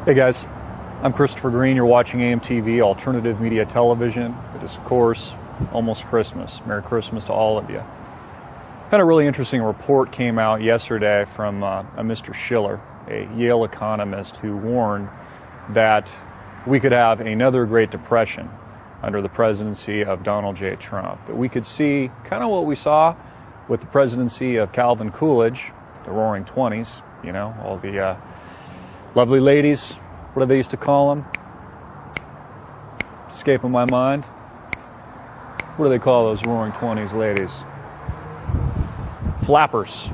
Hey guys, I'm Christopher Green. You're watching AMTV, Alternative Media Television. It is, of course, almost Christmas. Merry Christmas to all of you. Had a really interesting report came out yesterday from a Mr. Schiller, a Yale economist, who warned that we could have another Great Depression under the presidency of Donald J. Trump. That we could see kind of what we saw with the presidency of Calvin Coolidge, the Roaring Twenties, you know, all the lovely ladies, what do they used to call them? Escaping my mind. What do they call those Roaring Twenties ladies? Flappers.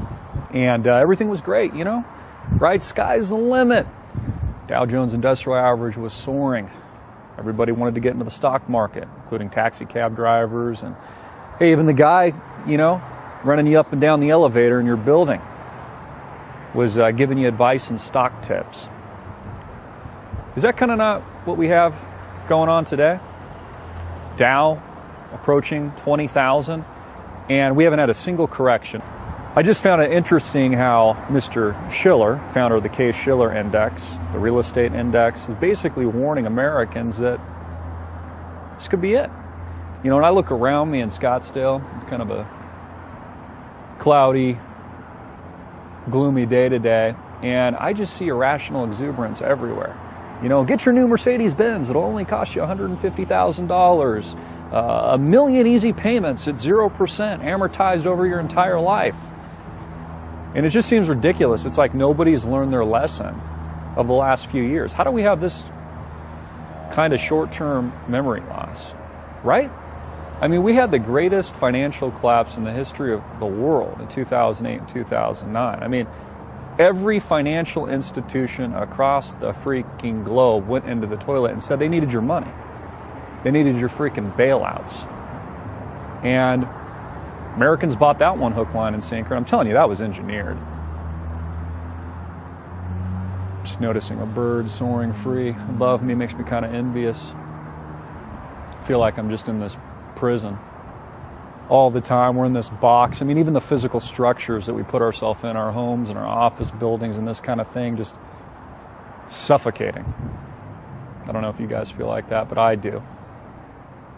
And everything was great, you know? Right? Sky's the limit. Dow Jones Industrial Average was soaring. Everybody wanted to get into the stock market, including taxi cab drivers. And hey, even the guy, you know, running you up and down the elevator in your building was giving you advice and stock tips. Is that kind of not what we have going on today? Dow approaching 20,000, and we haven't had a single correction. I just found it interesting how Mr. Schiller, founder of the Case-Shiller Index, the real estate index, is basically warning Americans that this could be it. You know, when I look around me in Scottsdale, it's kind of a cloudy, gloomy day today, and I just see irrational exuberance everywhere. You know, get your new Mercedes-Benz. It'll only cost you $150,000. A million easy payments at 0% amortized over your entire life. And it just seems ridiculous. It's like nobody's learned their lesson of the last few years. How do we have this kind of short-term memory loss, right? I mean, we had the greatest financial collapse in the history of the world in 2008 and 2009. I mean, every financial institution across the freaking globe went into the toilet and said they needed your money. They needed your freaking bailouts. And Americans bought that one hook, line, and sinker. And I'm telling you, that was engineered. Just noticing a bird soaring free above me makes me kind of envious. I feel like I'm just in this prison all the time. We're in this box. I mean, even the physical structures that we put ourselves in, our homes and our office buildings and this kind of thing, just suffocating. I don't know if you guys feel like that, but I do.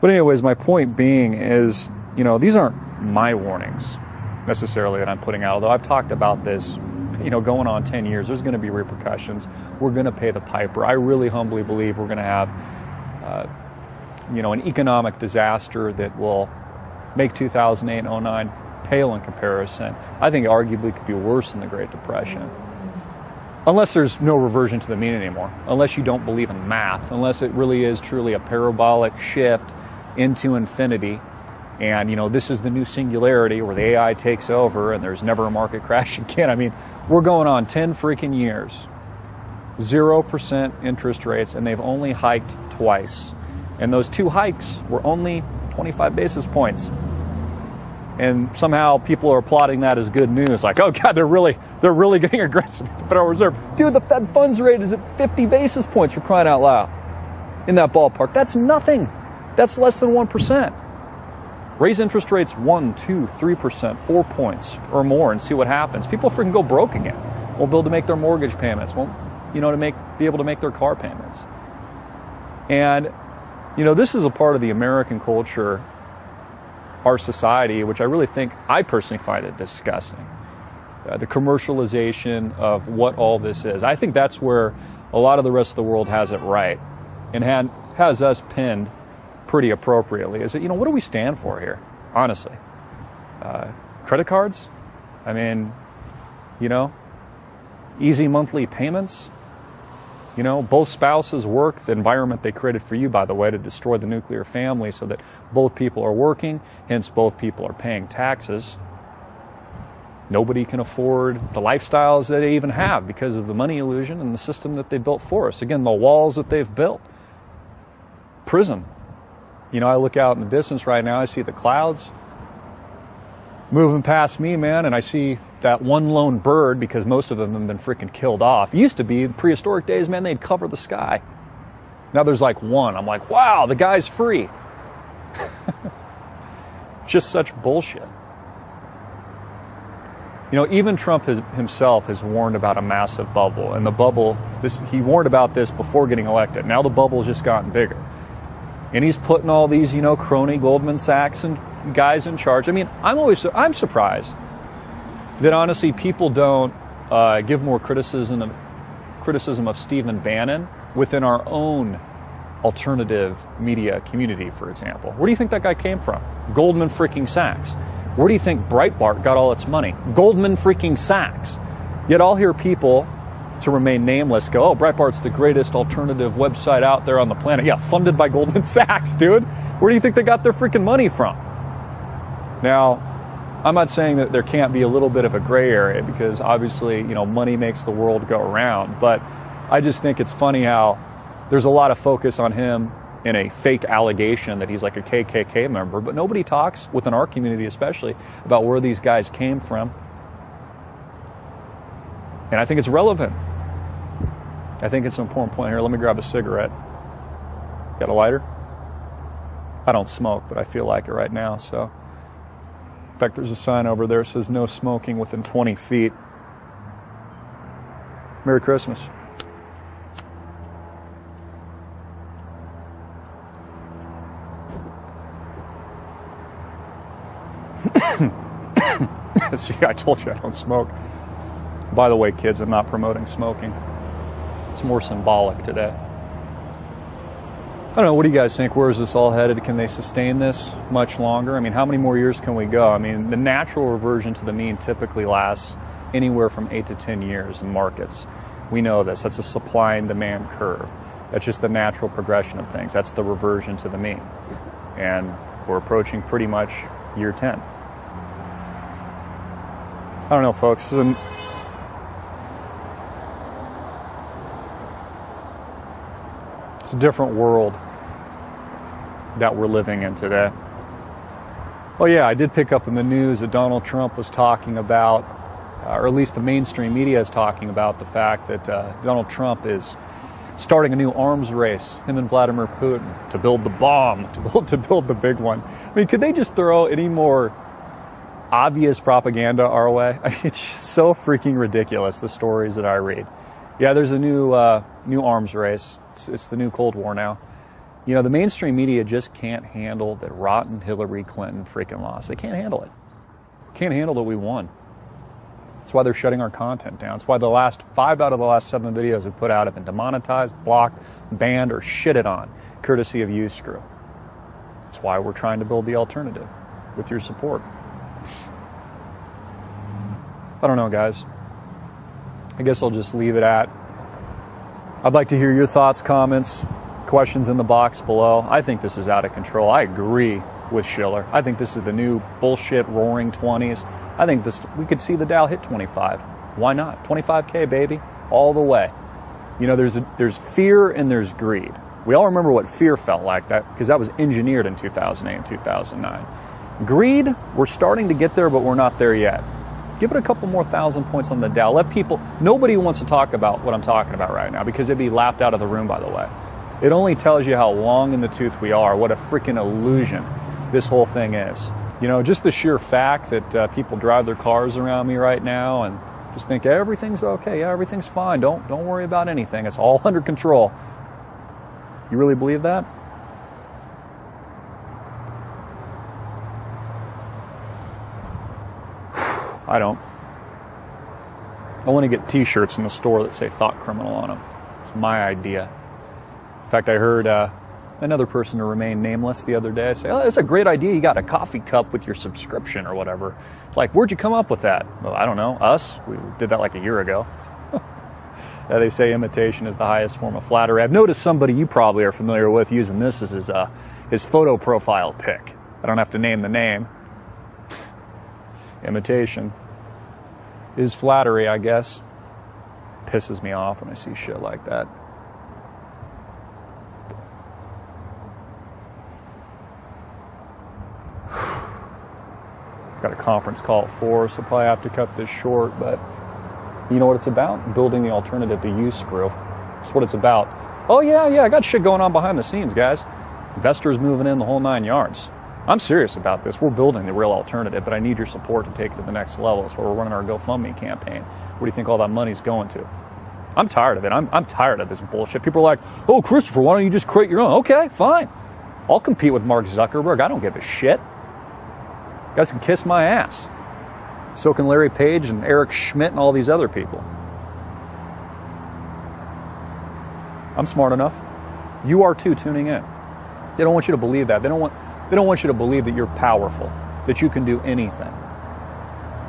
But anyways, my point being is, you know, these aren't my warnings necessarily that I'm putting out, although I've talked about this, you know, going on 10 years. There's going to be repercussions. We're going to pay the piper. I really humbly believe we're going to have, you know, an economic disaster that will make 2008 and 09 pale in comparison. I think arguably could be worse than the Great Depression. Unless there's no reversion to the mean anymore, unless you don't believe in math, unless it really is truly a parabolic shift into infinity, and you know, this is the new singularity where the AI takes over and there's never a market crash again. I mean, we're going on 10 freaking years, 0% interest rates, and they've only hiked twice. And those two hikes were only 25 basis points. And somehow people are plotting that as good news. Like, oh God, they're really getting aggressive with the Federal Reserve. Dude, the Fed funds rate is at 50 basis points, for crying out loud. In that ballpark. That's nothing. That's less than 1%. Raise interest rates 1, 2, 3%, 4 points or more and see what happens. People freaking go broke again. Won't be able to make their mortgage payments. Won't, you know, be able to make their car payments. And you know, this is a part of the American culture, our society, which I really think, I personally find it disgusting. The commercialization of what all this is. I think that's where a lot of the rest of the world has it right and has us pinned pretty appropriately. Is that, you know, what do we stand for here, honestly? Credit cards? I mean, you know, easy monthly payments? You know, both spouses work, the environment they created for you, by the way, to destroy the nuclear family so that both people are working, hence both people are paying taxes. Nobody can afford the lifestyles that they even have because of the money illusion and the system that they built for us. Again, the walls that they've built. Prison. You know, I look out in the distance right now, I see the clouds moving past me, man, and I see that one lone bird, because most of them have been freaking killed off. It used to be, in prehistoric days, man, they'd cover the sky. Now there's like one. I'm like, wow, the guy's free. Just such bullshit. You know, even Trump himself has warned about a massive bubble. And the bubble, he warned about this before getting elected. Now the bubble's just gotten bigger. And he's putting all these, you know, crony Goldman Sachs and guys in charge. I mean, I'm surprised that honestly people don't give more criticism of Stephen Bannon within our own alternative media community, for example. Where do you think that guy came from? Goldman freaking Sachs. Where do you think Breitbart got all its money? Goldman freaking Sachs. Yet I'll hear people, to remain nameless, go, oh, Breitbart's the greatest alternative website out there on the planet. Yeah, funded by Goldman Sachs, dude. Where do you think they got their freaking money from? Now, I'm not saying that there can't be a little bit of a gray area because obviously, you know, money makes the world go around. But I just think it's funny how there's a lot of focus on him in a fake allegation that he's like a KKK member, but nobody talks, within our community especially, about where these guys came from. And I think it's relevant. I think it's an important point here. Let me grab a cigarette. Got a lighter? I don't smoke, but I feel like it right now, so. In fact, there's a sign over there that says no smoking within 20 feet. Merry Christmas. See, I told you I don't smoke. By the way, kids, I'm not promoting smoking. It's more symbolic today. I don't know, what do you guys think? Where is this all headed? Can they sustain this much longer? I mean, how many more years can we go? I mean, the natural reversion to the mean typically lasts anywhere from 8 to 10 years in markets. We know this. That's a supply and demand curve. That's just the natural progression of things. That's the reversion to the mean. And we're approaching pretty much year 10. I don't know, folks. It's a different world that we're living in today. Oh yeah, I did pick up in the news that Donald Trump was talking about, or at least the mainstream media is talking about the fact that Donald Trump is starting a new arms race, him and Vladimir Putin, to build the bomb, to build the big one. I mean, could they just throw any more obvious propaganda our way? I mean, it's just so freaking ridiculous, the stories that I read. Yeah, there's a new arms race. It's the new Cold War now. You know, the mainstream media just can't handle that rotten Hillary Clinton freaking lost. They can't handle it. Can't handle that we won. That's why they're shutting our content down. That's why the last 5 out of the last 7 videos we put out have been demonetized, blocked, banned, or shitted on, courtesy of you, Screw. That's why we're trying to build the alternative with your support. I don't know, guys. I guess I'll just leave it at. I'd like to hear your thoughts, comments, questions in the box below. I think this is out of control. I agree with Schiller. I think this is the new bullshit roaring 20s. I think we could see the Dow hit 25. Why not? 25K, baby, all the way. You know, there's fear and there's greed. We all remember what fear felt like, that because that was engineered in 2008 and 2009. Greed, we're starting to get there, but we're not there yet. Give it a couple more 1,000 points on the Dow. Let people, nobody wants to talk about what I'm talking about right now because it'd be laughed out of the room, by the way. It only tells you how long in the tooth we are, what a freaking illusion this whole thing is. You know, just the sheer fact that people drive their cars around me right now and just think everything's okay, yeah, everything's fine, don't worry about anything, it's all under control. You really believe that? I don't. I want to get t-shirts in the store that say "Thought Criminal" on them. It's my idea. In fact, I heard another person to remain nameless the other day say, oh, it's a great idea, you got a coffee cup with your subscription or whatever. Like, where'd you come up with that? Well, I don't know, us? We did that like a year ago. They say imitation is the highest form of flattery. I've noticed somebody you probably are familiar with using this as his photo profile pic. I don't have to name the name. Imitation is flattery, I guess. Pisses me off when I see shit like that. Got a conference call at 4, so probably have to cut this short, but you know what it's about? Building the alternative to you, Screw. That's what it's about. Oh yeah, I got shit going on behind the scenes, guys. Investors moving in, the whole 9 yards. I'm serious about this. We're building the real alternative, but I need your support to take it to the next level. So we're running our GoFundMe campaign. Where do you think all that money's going to? I'm tired of it. I'm tired of this bullshit. People are like, oh, Christopher, why don't you just create your own? Okay, fine. I'll compete with Mark Zuckerberg. I don't give a shit. You guys can kiss my ass. So can Larry Page and Eric Schmidt and all these other people. I'm smart enough. You are too, tuning in. They don't want you to believe that. They don't want you to believe that you're powerful, that you can do anything,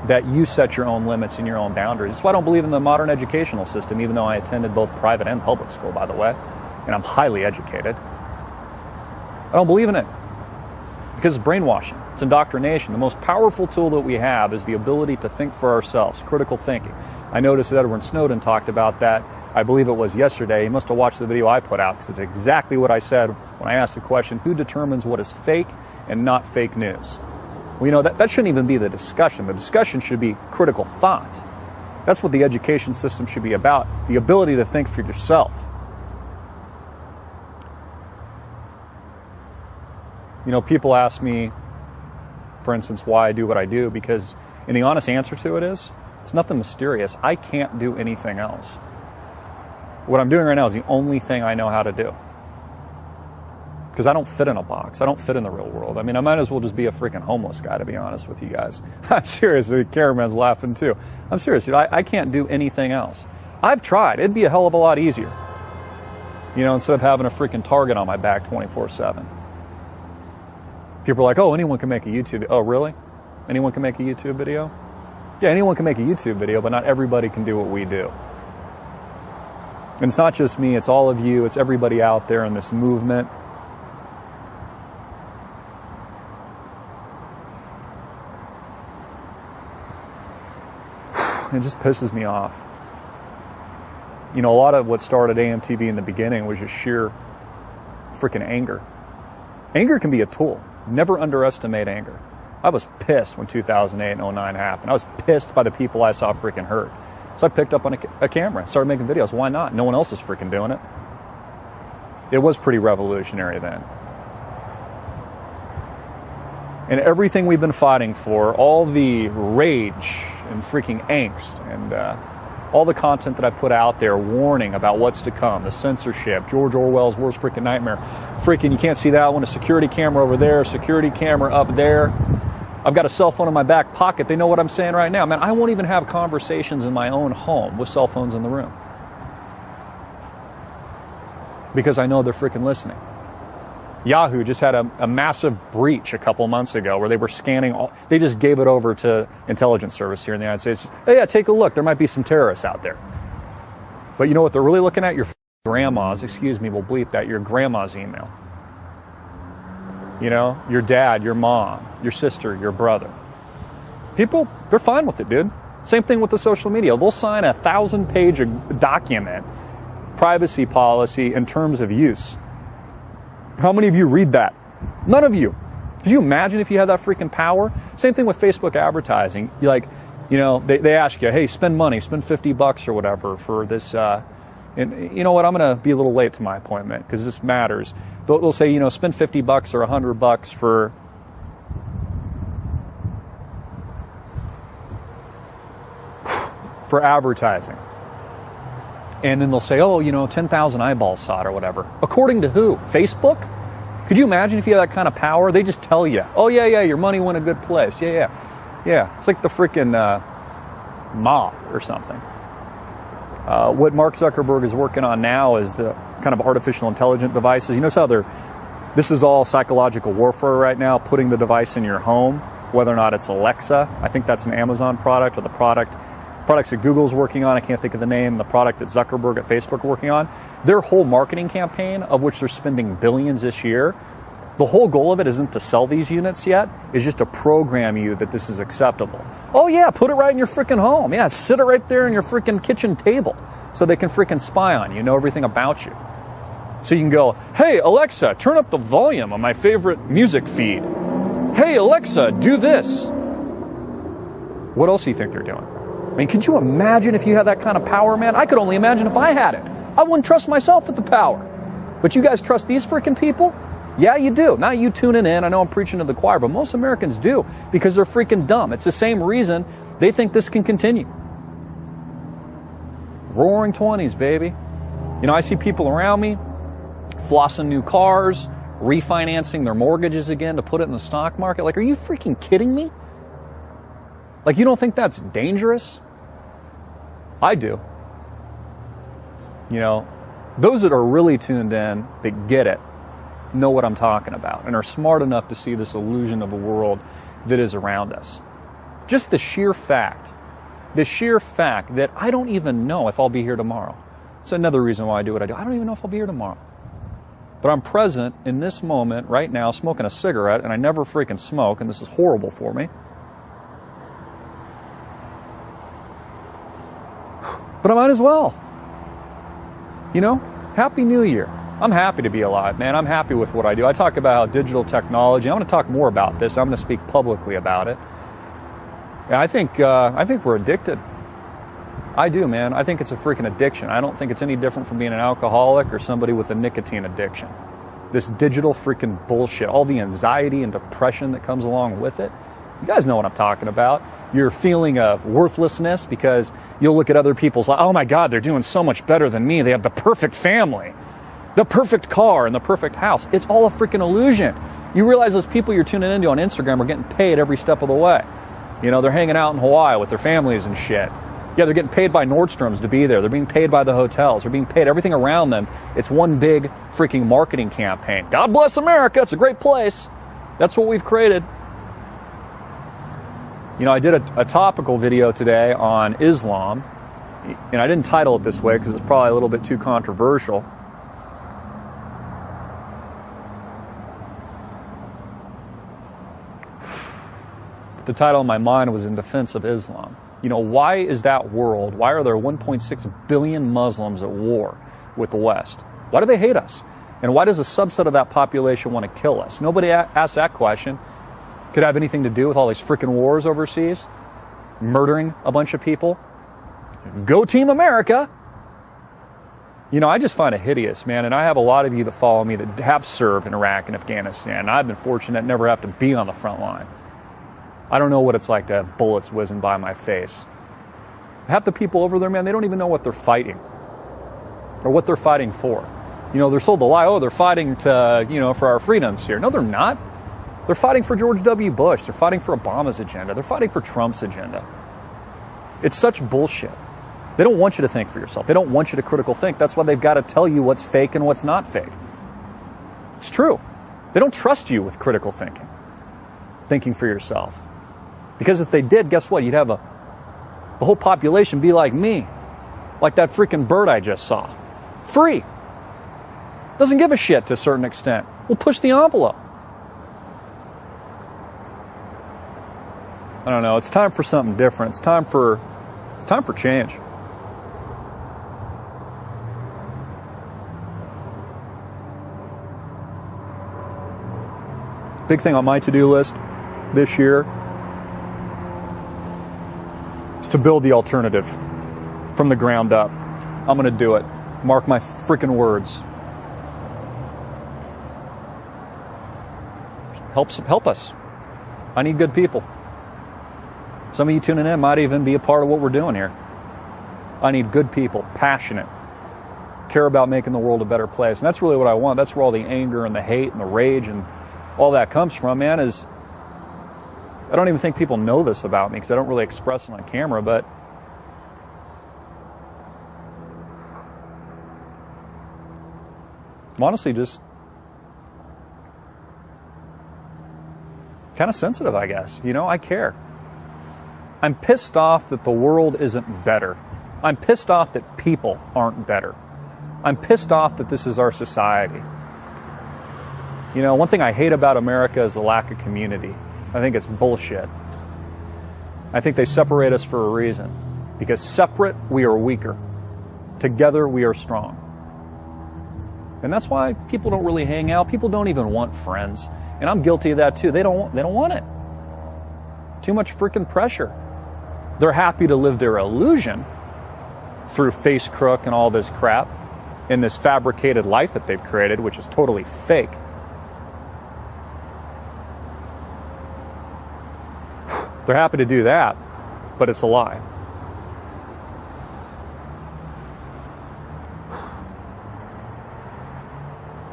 that you set your own limits and your own boundaries. That's why I don't believe in the modern educational system, even though I attended both private and public school, by the way, and I'm highly educated. I don't believe in it because it's brainwashing. It's indoctrination. The most powerful tool that we have is the ability to think for ourselves, critical thinking. I noticed that Edward Snowden talked about that. I believe it was yesterday. He must have watched the video I put out because it's exactly what I said when I asked the question, who determines what is fake and not fake news? Well, you know, that shouldn't even be the discussion. The discussion should be critical thought. That's what the education system should be about, the ability to think for yourself. You know, people ask me, for instance, why I do what I do, because, and the honest answer to it is, it's nothing mysterious. I can't do anything else. What I'm doing right now is the only thing I know how to do. Because I don't fit in a box. I don't fit in the real world. I mean, I might as well just be a freaking homeless guy, to be honest with you guys. I'm serious. The cameraman's laughing too. I'm serious, dude. I can't do anything else. I've tried. It'd be a hell of a lot easier. You know, instead of having a freaking target on my back 24/7. People are like, oh, anyone can make a YouTube video. Oh, really? Anyone can make a YouTube video? Yeah, anyone can make a YouTube video, but not everybody can do what we do. And it's not just me, it's all of you, it's everybody out there in this movement. It just pisses me off. You know, a lot of what started AMTV in the beginning was just sheer freaking anger. Anger can be a tool. Never underestimate anger. I was pissed when 2008 and 09 happened. I was pissed by the people I saw freaking hurt. So I picked up on a camera and started making videos. Why not? No one else is freaking doing it. It was pretty revolutionary then. And everything we've been fighting for, all the rage and freaking angst and all the content that I put out there warning about what's to come, the censorship, George Orwell's worst freaking nightmare. Freaking, you can't see that one, a security camera over there, a security camera up there. I've got a cell phone in my back pocket. They know what I'm saying right now. Man, I won't even have conversations in my own home with cell phones in the room. Because I know they're freaking listening. Yahoo just had a massive breach a couple months ago where they were scanning all, they just gave it over to intelligence service here in the United States. Hey, yeah, take a look. There might be some terrorists out there. But you know what they're really looking at? Your grandma's, excuse me, we'll bleep that, your grandma's email. You know, your dad, your mom, your sister, your brother. People, they're fine with it, dude. Same thing with the social media. They'll sign a 1,000-page document, privacy policy and terms of use. How many of you read that? None of you. Could you imagine if you had that freaking power? Same thing with Facebook advertising. You like, you know, they ask you, hey, spend money, spend $50 or whatever for this. And you know what? I'm going to be a little late to my appointment because this matters. They'll say, you know, spend $50 or $100 for advertising. And then they'll say, oh, you know, 10,000 eyeballs saw it or whatever. According to who? Facebook? Could you imagine if you had that kind of power? They just tell you, oh, yeah, your money went a good place. Yeah. It's like the freaking mob or something. What Mark Zuckerberg is working on now is the kind of artificial intelligent devices. You notice how this is all psychological warfare right now, putting the device in your home, whether or not it's Alexa. I think that's an Amazon product or the products that Google's working on, I can't think of the name, the product that Zuckerberg at Facebook are working on. Their whole marketing campaign, of which they're spending billions this year, the whole goal of it isn't to sell these units yet, it's just to program you that this is acceptable. Oh yeah, put it right in your freaking home. Yeah, sit it right there in your freaking kitchen table so they can freaking spy on you, know everything about you. So you can go, hey Alexa, turn up the volume on my favorite music feed. Hey Alexa, do this. What else do you think they're doing? I mean, could you imagine if you had that kind of power, man? I could only imagine if I had it. I wouldn't trust myself with the power. But you guys trust these freaking people? Yeah, you do. Not you tuning in. I know I'm preaching to the choir, but most Americans do because they're freaking dumb. It's the same reason they think this can continue. Roaring 20s, baby. You know, I see people around me flossing new cars, refinancing their mortgages again to put it in the stock market. Like, are you freaking kidding me? Like, you don't think that's dangerous? I do. You know, those that are really tuned in, that get it, know what I'm talking about, and are smart enough to see this illusion of a world that is around us. Just the sheer fact that I don't even know if I'll be here tomorrow. It's another reason why I do what I do. I don't even know if I'll be here tomorrow. But I'm present in this moment right now, smoking a cigarette, and I never freaking smoke, and this is horrible for me. But I might as well. You know, Happy New Year. I'm happy to be alive, man. I'm happy with what I do. I talk about how digital technology, I'm going to talk more about this. I'm going to speak publicly about it. Yeah, I think we're addicted. I do, man. I think it's a freaking addiction. I don't think it's any different from being an alcoholic or somebody with a nicotine addiction. This digital freaking bullshit, all the anxiety and depression that comes along with it. You guys know what I'm talking about. Your feeling of worthlessness because you'll look at other people's like, oh my God, they're doing so much better than me. They have the perfect family, the perfect car, and the perfect house. It's all a freaking illusion. You realize those people you're tuning into on Instagram are getting paid every step of the way. You know, they're hanging out in Hawaii with their families and shit. Yeah, they're getting paid by Nordstrom's to be there. They're being paid by the hotels. They're being paid everything around them. It's one big freaking marketing campaign. God bless America. It's a great place. That's what we've created. You know, I did a topical video today on Islam, and I didn't title it this way because it's probably a little bit too controversial. The title in my mind was In Defense of Islam. You know, why is that world, why are there 1.6 billion Muslims at war with the West? Why do they hate us? And why does a subset of that population want to kill us? Nobody asked that question. Could it have anything to do with all these freaking wars overseas? Murdering a bunch of people? Go Team America! You know, I just find it hideous, man. And I have a lot of you that follow me that have served in Iraq and Afghanistan. And I've been fortunate to never have to be on the front line. I don't know what it's like to have bullets whizzing by my face. Half the people over there, man, they don't even know what they're fighting or what they're fighting for. You know, they're sold the lie, oh, they're fighting to, you know, for our freedoms here. No, they're not. They're fighting for George W. Bush. They're fighting for Obama's agenda. They're fighting for Trump's agenda. It's such bullshit. They don't want you to think for yourself. They don't want you to critical think. That's why they've got to tell you what's fake and what's not fake. It's true. They don't trust you with critical thinking for yourself. Because if they did, guess what? You'd have the whole population be like me. Like that freaking bird I just saw. Free. Doesn't give a shit to a certain extent. We'll push the envelope. I don't know. It's time for something different. It's time for change. Big thing on my to-do list this year is to build the alternative from the ground up. I'm going to do it. Mark my freaking words. Help us. I need good people. Some of you tuning in might even be a part of what we're doing here. I need good people, passionate, care about making the world a better place. And that's really what I want. That's where all the anger and the hate and the rage and all that comes from, man, is I don't even think people know this about me because I don't really express it on camera, but I'm honestly just kind of sensitive, I guess. You know, I care. I'm pissed off that the world isn't better. I'm pissed off that people aren't better. I'm pissed off that this is our society. You know, one thing I hate about America is the lack of community. I think it's bullshit. I think they separate us for a reason. Because separate, we are weaker. Together, we are strong. And that's why people don't really hang out. People don't even want friends. And I'm guilty of that too. They don't want it. Too much freaking pressure. They're happy to live their illusion through face crook and all this crap in this fabricated life that they've created, which is totally fake. They're happy to do that, but it's a lie.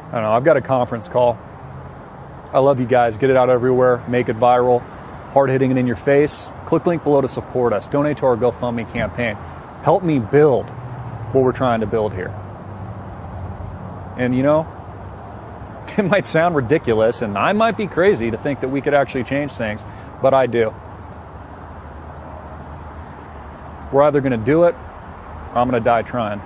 I don't know, I've got a conference call. I love you guys. Get it out everywhere. Make it viral. Hard hitting it in your face. Click link below to support us. Donate to our GoFundMe campaign. Help me build what we're trying to build here. And you know, it might sound ridiculous, and I might be crazy to think that we could actually change things, but I do. We're either going to do it, or I'm going to die trying.